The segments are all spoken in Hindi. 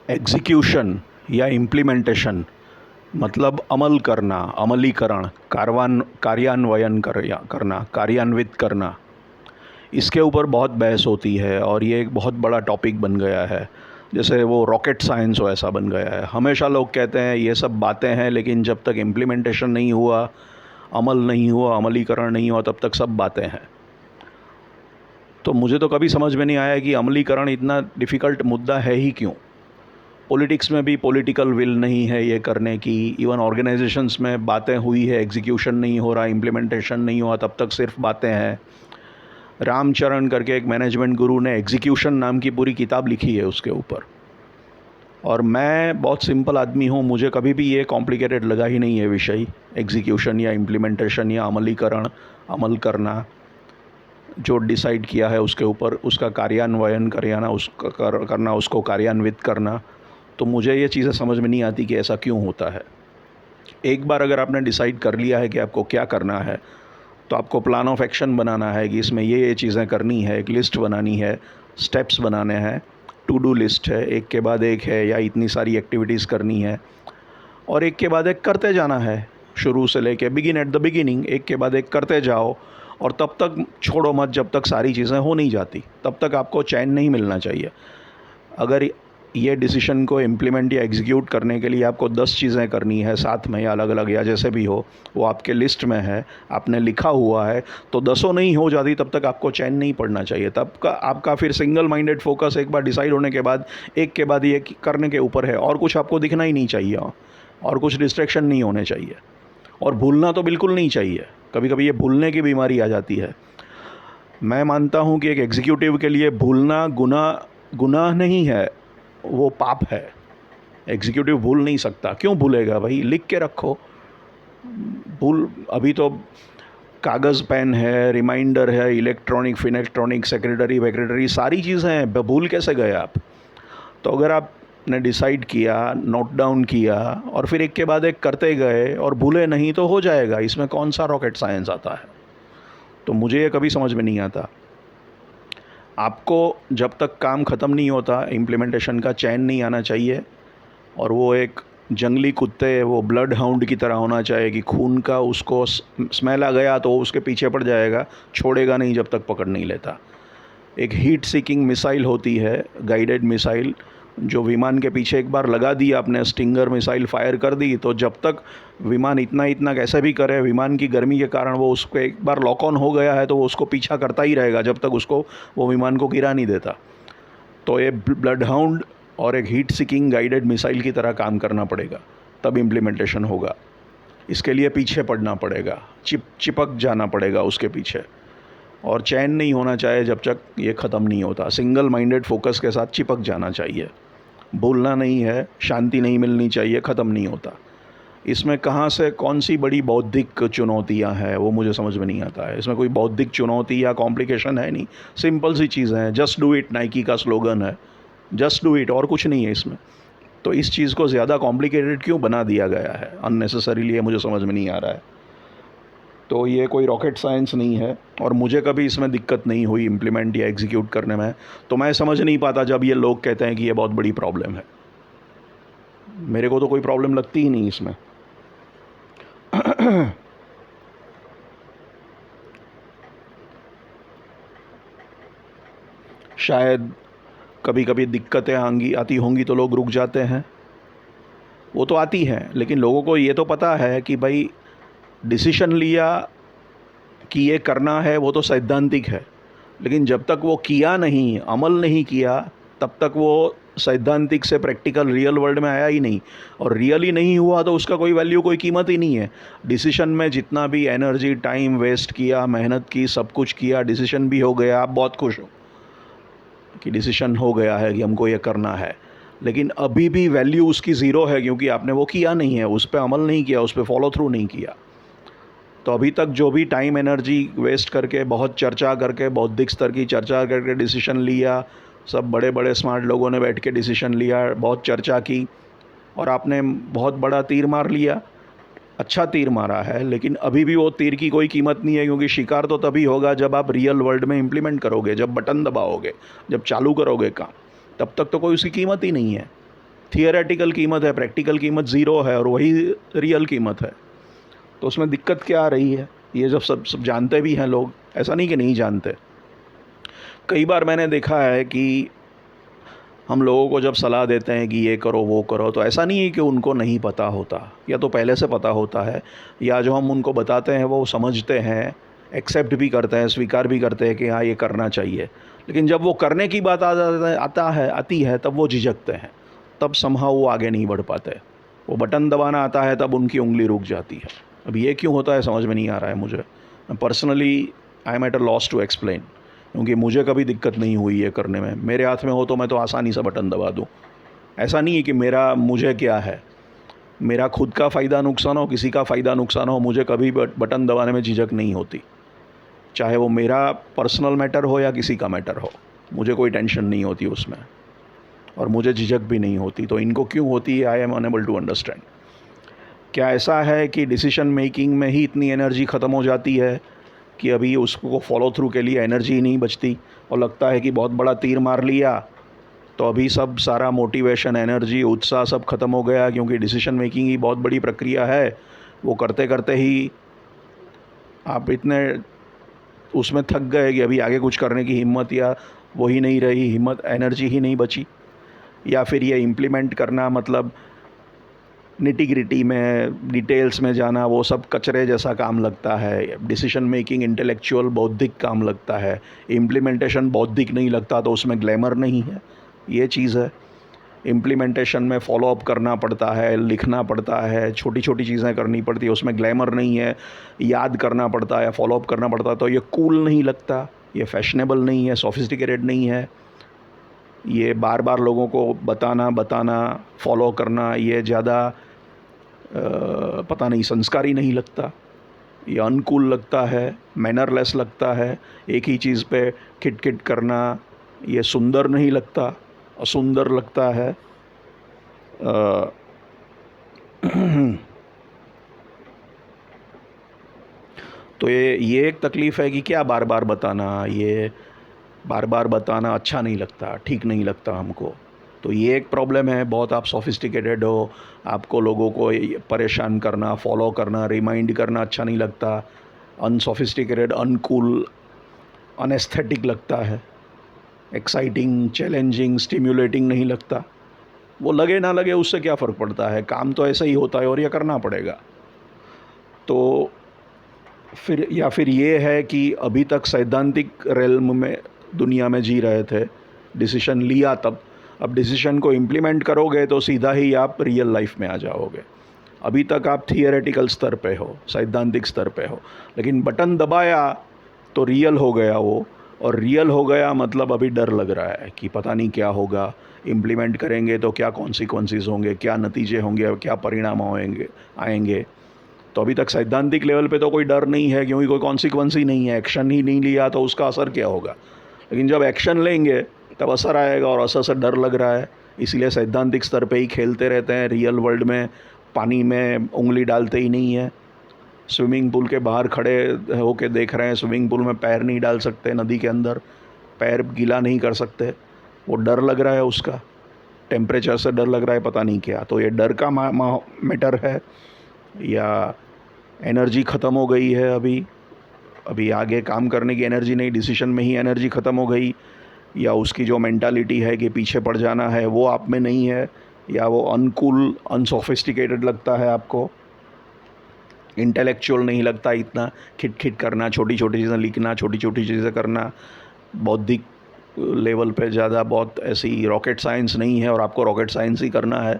एग्जीक्यूशन या इम्प्लीमेंटेशन मतलब अमल करना, अमलीकरण, करना, कार्यान्वित करना। इसके ऊपर बहुत बहस होती है और ये एक बहुत बड़ा टॉपिक बन गया है। जैसे वो रॉकेट साइंस हो ऐसा बन गया है। हमेशा लोग कहते हैं ये सब बातें हैं, लेकिन जब तक इम्प्लीमेंटेशन नहीं हुआ, अमल नहीं हुआ, अमलीकरण नहीं हुआ, तब तक सब बातें हैं। तो मुझे तो कभी समझ में नहीं आया कि अमलीकरण इतना डिफ़िकल्ट मुद्दा है ही क्यों। पॉलिटिक्स में भी पॉलिटिकल विल नहीं है ये करने की। इवन ऑर्गेनाइजेशंस में बातें हुई है, एग्जीक्यूशन नहीं हो रहा, इम्प्लीमेंटेशन नहीं हुआ, तब तक सिर्फ बातें हैं। रामचरण करके एक मैनेजमेंट गुरु ने एग्जीक्यूशन नाम की पूरी किताब लिखी है उसके ऊपर। और मैं बहुत सिंपल आदमी हूँ, मुझे कभी भी ये कॉम्प्लिकेटेड लगा ही नहीं है विषय, एग्जीक्यूशन या इम्प्लीमेंटेशन या अमलीकरण, अमल करना, जो डिसाइड किया है उसके ऊपर उसका कार्यान्वयन करना, करना, उसको कार्यान्वित करना। तो मुझे ये चीज़ें समझ में नहीं आती कि ऐसा क्यों होता है। एक बार अगर आपने डिसाइड कर लिया है कि आपको क्या करना है, तो आपको प्लान ऑफ एक्शन बनाना है कि इसमें ये चीज़ें करनी है, एक लिस्ट बनानी है, स्टेप्स बनाने हैं, टू डू लिस्ट है, एक के बाद एक है, या इतनी सारी एक्टिविटीज़ करनी है और एक के बाद एक करते जाना है। शुरू से लेके बिगिन एट द बिगिनिंग, एक के बाद एक करते जाओ और तब तक छोड़ो मत जब तक सारी चीज़ें हो नहीं जाती, तब तक आपको चैन नहीं मिलना चाहिए। अगर ये डिसीजन को इम्प्लीमेंट या एग्जीक्यूट करने के लिए आपको 10 चीज़ें करनी है साथ में या अलग अलग या जैसे भी हो, वो आपके लिस्ट में है, आपने लिखा हुआ है, तो 10 नहीं हो जाती तब तक आपको चैन नहीं पड़ना चाहिए। तब का आपका फिर सिंगल माइंडेड फोकस एक बार डिसाइड होने के बाद एक के बाद ये करने के ऊपर है, और कुछ आपको दिखना ही नहीं चाहिए और कुछ डिस्ट्रैक्शन नहीं होने चाहिए। और भूलना तो बिल्कुल नहीं चाहिए। कभी कभी ये भूलने की बीमारी आ जाती है। मैं मानता हूँ कि एक एग्जीक्यूटिव के लिए भूलना गुनाह नहीं है, वो पाप है। एग्जीक्यूटिव भूल नहीं सकता। क्यों भूलेगा भाई? लिख के रखो। भूल अभी तो कागज़ पेन है, रिमाइंडर है, इलेक्ट्रॉनिक फिनेक्ट्रॉनिक, सेक्रेटरी वेक्रेटरी, सारी चीज़ें हैं। भूल कैसे गए आप? तो अगर आपने डिसाइड किया, नोट डाउन किया और फिर एक के बाद एक करते गए और भूले नहीं, तो हो जाएगा। इसमें कौन सा रॉकेट साइंस आता है? तो मुझे ये कभी समझ में नहीं आता। आपको जब तक काम ख़त्म नहीं होता, इम्प्लीमेंटेशन का चैन नहीं आना चाहिए। और वो एक जंगली कुत्ते, वो ब्लड हाउंड की तरह होना चाहिए कि खून का उसको स्मेल आ गया तो उसके पीछे पड़ जाएगा, छोड़ेगा नहीं जब तक पकड़ नहीं लेता। एक हीट सीकिंग मिसाइल होती है, गाइडेड मिसाइल, जो विमान के पीछे एक बार लगा दी आपने, स्टिंगर मिसाइल फायर कर दी, तो जब तक विमान इतना कैसे भी करे, विमान की गर्मी के कारण वो उसको एक बार लॉक ऑन हो गया है तो वो उसको पीछा करता ही रहेगा जब तक उसको वो विमान को गिरा नहीं देता। तो ये ब्लड हाउंड और एक हीट सीकिंग गाइडेड मिसाइल की तरह काम करना पड़ेगा, तब इम्प्लीमेंटेशन होगा। इसके लिए पीछे पड़ना पड़ेगा, चिपक जाना पड़ेगा उसके पीछे, और चैन नहीं होना चाहिए जब तक ये ख़त्म नहीं होता। सिंगल माइंडेड फोकस के साथ चिपक जाना चाहिए। भूलना नहीं है, शांति नहीं मिलनी चाहिए, ख़त्म नहीं होता। इसमें कहाँ से कौन सी बड़ी बौद्धिक चुनौतियाँ हैं वो मुझे समझ में नहीं आता है। इसमें कोई बौद्धिक चुनौती या कॉम्प्लिकेशन है नहीं, सिंपल सी चीज़ें हैं। जस्ट डू इट नाइकी का स्लोगन है, जस्ट डू इट, और कुछ नहीं है इसमें। तो इस चीज़ को ज़्यादा कॉम्प्लिकेटेड क्यों बना दिया गया है अननेसेसरीली, ये मुझे समझ में नहीं आ रहा है। तो ये कोई रॉकेट साइंस नहीं है और मुझे कभी इसमें दिक्कत नहीं हुई इम्प्लीमेंट या एग्जीक्यूट करने में। तो मैं समझ नहीं पाता जब ये लोग कहते हैं कि ये बहुत बड़ी प्रॉब्लम है। मेरे को तो कोई प्रॉब्लम लगती ही नहीं इसमें। शायद कभी कभी दिक्कतें आती होंगी तो लोग रुक जाते हैं, वो तो आती हैं, लेकिन लोगों को ये तो पता है कि भाई डिसीजन लिया कि ये करना है, वो तो सैद्धांतिक है। लेकिन जब तक वो किया नहीं, अमल नहीं किया, तब तक वो सैद्धांतिक से प्रैक्टिकल रियल वर्ल्ड में आया ही नहीं। और रियल ही नहीं हुआ तो उसका कोई वैल्यू, कोई कीमत ही नहीं है। डिसीजन में जितना भी एनर्जी टाइम वेस्ट किया, मेहनत की, सब कुछ किया, डिसीजन भी हो गया, आप बहुत खुश हो कि डिसीजन हो गया है कि हमको ये करना है, लेकिन अभी भी वैल्यू उसकी ज़ीरो है क्योंकि आपने वो किया नहीं है, उस पर अमल नहीं किया, उस पर फॉलो थ्रू नहीं किया। तो अभी तक जो भी टाइम एनर्जी वेस्ट करके, बहुत चर्चा करके, बौद्धिक स्तर की चर्चा करके डिसीजन लिया, सब बड़े बड़े स्मार्ट लोगों ने बैठ के डिसीजन लिया, बहुत चर्चा की और आपने बहुत बड़ा तीर मार लिया, अच्छा तीर मारा है, लेकिन अभी भी वो तीर की कोई कीमत नहीं है, क्योंकि शिकार तो तभी होगा जब आप रियल वर्ल्ड में इम्प्लीमेंट करोगे, जब बटन दबाओगे, जब चालू करोगे काम, तब तक तो कोई उसकी कीमत ही नहीं है। थियरेटिकल कीमत है, प्रैक्टिकल कीमत ज़ीरो है और वही रियल कीमत है। तो उसमें दिक्कत क्या आ रही है? ये जब सब जानते भी हैं लोग, ऐसा नहीं कि नहीं जानते। कई बार मैंने देखा है कि हम लोगों को जब सलाह देते हैं कि ये करो वो करो, तो ऐसा नहीं है कि उनको नहीं पता होता, या तो पहले से पता होता है, या जो हम उनको बताते हैं वो समझते हैं, एक्सेप्ट भी करते हैं, स्वीकार भी करते हैं कि हाँ ये करना चाहिए। लेकिन जब वो करने की बात आती है तब वो झिझकते हैं, तब समहाउ वो आगे नहीं बढ़ पाते। वो बटन दबाना आता है तब उनकी उंगली रुक जाती है। अब ये क्यों होता है समझ में नहीं आ रहा है मुझे। Personally I am at a loss to explain, क्योंकि मुझे कभी दिक्कत नहीं हुई है करने में। मेरे हाथ में हो तो मैं तो आसानी से बटन दबा दूँ। ऐसा नहीं है कि मुझे क्या है, मेरा खुद का फ़ायदा नुकसान हो, किसी का फ़ायदा नुकसान हो, मुझे कभी बटन दबाने में झिझक नहीं होती। चाहे वो मेरा पर्सनल मैटर हो या किसी का मैटर हो, मुझे कोई टेंशन नहीं होती उसमें, और मुझे झिझक भी नहीं होती। तो इनको क्यों होती है, I am unable to understand. क्या ऐसा है कि डिसीजन मेकिंग में ही इतनी एनर्जी ख़त्म हो जाती है कि अभी उसको फॉलो थ्रू के लिए एनर्जी ही नहीं बचती, और लगता है कि बहुत बड़ा तीर मार लिया तो अभी सब सारा मोटिवेशन, एनर्जी, उत्साह सब ख़त्म हो गया, क्योंकि डिसीजन मेकिंग ही बहुत बड़ी प्रक्रिया है। वो करते करते ही आप इतने उसमें थक गए कि अभी आगे कुछ करने की हिम्मत या वो ही नहीं रही, हिम्मत, एनर्जी ही नहीं बची। या फिर ये इम्प्लीमेंट करना, मतलब निटी ग्रिटी में, डिटेल्स में जाना, वो सब कचरे जैसा काम लगता है। डिसीजन मेकिंग इंटेलेक्चुअल, बौद्धिक काम लगता है। इम्प्लीमेंटेशन बौद्धिक नहीं लगता, तो उसमें ग्लैमर नहीं है। ये चीज़ है। इम्प्लीमेंटेशन में फॉलोअप करना पड़ता है, लिखना पड़ता है, छोटी छोटी चीज़ें करनी पड़ती है, उसमें ग्लैमर नहीं है। याद करना पड़ता है, फॉलोअप करना पड़ता है, तो ये कूल नहीं लगता, ये फैशनेबल नहीं है, सोफिस्टिकेटेड नहीं है। ये बार बार लोगों को बताना, फॉलो करना, ये ज़्यादा पता नहीं, संस्कारी नहीं लगता। ये अनकूल लगता है, मैनरलेस लगता है। एक ही चीज़ पे खिट करना, ये सुंदर नहीं लगता, असुंदर लगता है। तो ये एक तकलीफ़ है कि क्या बार बार बताना, ये बार बार बताना अच्छा नहीं लगता, ठीक नहीं लगता हमको। तो ये एक प्रॉब्लम है। बहुत आप सोफिस्टिकेटेड हो, आपको लोगों को परेशान करना, फॉलो करना, रिमाइंड करना अच्छा नहीं लगता। अनसोफिस्टिकेटेड, अनकूल, अनएस्थेटिक लगता है। एक्साइटिंग, चैलेंजिंग, स्टिम्युलेटिंग नहीं लगता। वो लगे ना लगे उससे क्या फ़र्क पड़ता है, काम तो ऐसा ही होता है और ये करना पड़ेगा। तो फिर ये है कि अभी तक सैद्धांतिक रेल्म में दुनिया में जी रहे थे, डिसीजन लिया तब। अब डिसीजन को इम्प्लीमेंट करोगे तो सीधा ही आप रियल लाइफ में आ जाओगे। अभी तक आप थियरेटिकल स्तर पे हो, सैद्धांतिक स्तर पे हो, लेकिन बटन दबाया तो रियल हो गया वो। और रियल हो गया मतलब अभी डर लग रहा है कि पता नहीं क्या होगा, इम्प्लीमेंट करेंगे तो क्या कॉन्सिक्वेंसेस होंगे, क्या नतीजे होंगे, क्या परिणाम आएंगे। तो अभी तक सैद्धांतिक लेवल पे तो कोई डर नहीं है, क्योंकि कोई कॉन्सिक्वेंस ही नहीं है। एक्शन ही नहीं लिया तो उसका असर क्या होगा। लेकिन जब एक्शन लेंगे तब असर आएगा, और असर से डर लग रहा है। इसलिए सैद्धांतिक स्तर पे ही खेलते रहते हैं। रियल वर्ल्ड में पानी में उंगली डालते ही नहीं है। स्विमिंग पूल के बाहर खड़े होके देख रहे हैं, स्विमिंग पूल में पैर नहीं डाल सकते, नदी के अंदर पैर गीला नहीं कर सकते। वो डर लग रहा है, उसका टेम्परेचर से डर लग रहा है, पता नहीं क्या। तो ये डर का मैटर है, या एनर्जी ख़त्म हो गई है। अभी आगे काम करने की एनर्जी नहीं, डिसीजन में ही एनर्जी ख़त्म हो गई। या उसकी जो मेंटालिटी है कि पीछे पड़ जाना है वो आप में नहीं है, या वो अनकूल, अनसोफिस्टिकेटेड लगता है आपको, इंटेलेक्चुअल नहीं लगता इतना। खिट करना, छोटी छोटी चीज़ें लिखना, छोटी छोटी चीज़ें करना, बौद्धिक लेवल पे ज़्यादा बहुत ऐसी रॉकेट साइंस नहीं है, और आपको रॉकेट साइंस ही करना है।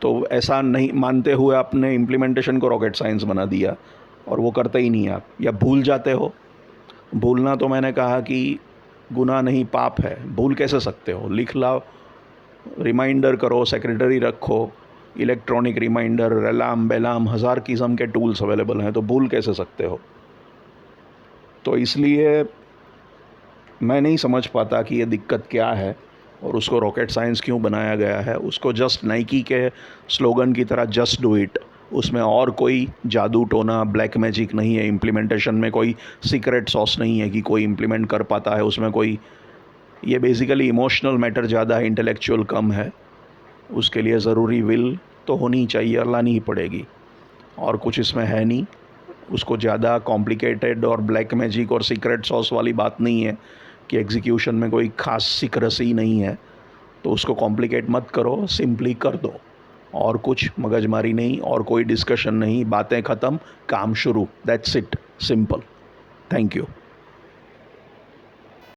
तो ऐसा नहीं मानते हुए आपने इम्प्लीमेंटेशन को रॉकेट साइंस बना दिया, और वो करते ही नहीं आप, या भूल जाते हो। भूलना तो मैंने कहा कि गुनाह नहीं, पाप है। भूल कैसे सकते हो, लिख लाओ, रिमाइंडर करो, सेक्रेटरी रखो, इलेक्ट्रॉनिक रिमाइंडर, अलार्म बेलार्म, हज़ार किस्म के टूल्स अवेलेबल हैं, तो भूल कैसे सकते हो। तो इसलिए मैं नहीं समझ पाता कि ये दिक्कत क्या है, और उसको रॉकेट साइंस क्यों बनाया गया है। उसको जस्ट नाइकी के स्लोगन की तरह जस्ट डू इट, उसमें और कोई जादू टोना, ब्लैक मैजिक नहीं है। इम्प्लीमेंटेशन में कोई सीक्रेट सॉस नहीं है कि कोई इम्प्लीमेंट कर पाता है उसमें कोई। ये बेसिकली इमोशनल मैटर ज़्यादा है, इंटेलेक्चुअल कम है। उसके लिए ज़रूरी विल तो होनी चाहिए और लानी ही पड़ेगी, और कुछ इसमें है नहीं। उसको ज़्यादा कॉम्प्लिकेटेड और ब्लैक मैजिक और सीक्रेट सॉस वाली बात नहीं है कि एग्जीक्यूशन में कोई खास सीक्रेसी नहीं है, तो उसको कॉम्प्लिकेट मत करो, सिंपली कर दो। और कुछ मगजमारी नहीं, और कोई डिस्कशन नहीं, बातें ख़त्म, काम शुरू, that's it, simple. Thank you.